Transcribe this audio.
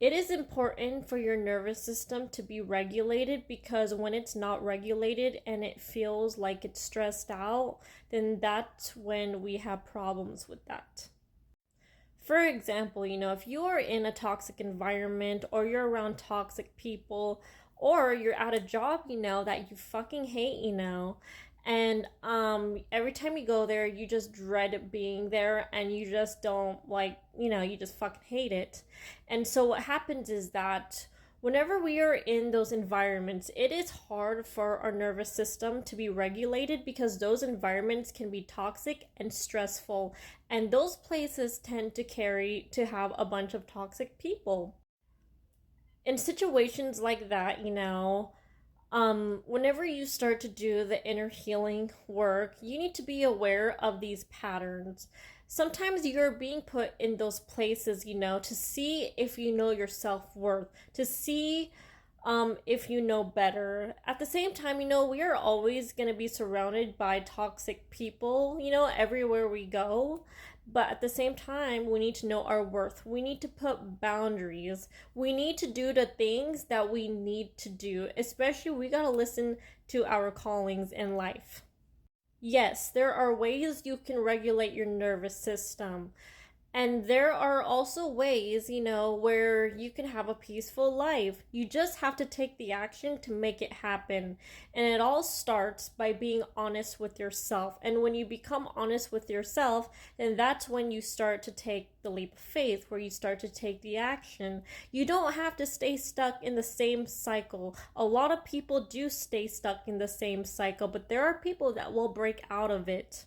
It is important for your nervous system to be regulated because when it's not regulated and it feels like it's stressed out, then that's when we have problems with that. For example, if you're in a toxic environment or you're around toxic people or you're at a job, that you fucking hate, and every time you go there, you just dread being there and you just don't like, you just fucking hate it. And so what happens is that whenever we are in those environments, it is hard for our nervous system to be regulated because those environments can be toxic and stressful. And those places tend to have a bunch of toxic people. In situations like that, whenever you start to do the inner healing work, you need to be aware of these patterns. Sometimes you're being put in those places, to see if you know your self worth, to see if you know better. At the same time, we are always going to be surrounded by toxic people, everywhere we go. But at the same time, we need to know our worth. We need to put boundaries. We need to do the things that we need to do. Especially, we got to listen to our callings in life. Yes, there are ways you can regulate your nervous system. And there are also ways, where you can have a peaceful life. You just have to take the action to make it happen. And it all starts by being honest with yourself. And when you become honest with yourself, then that's when you start to take the leap of faith, where you start to take the action. You don't have to stay stuck in the same cycle. A lot of people do stay stuck in the same cycle, but there are people that will break out of it.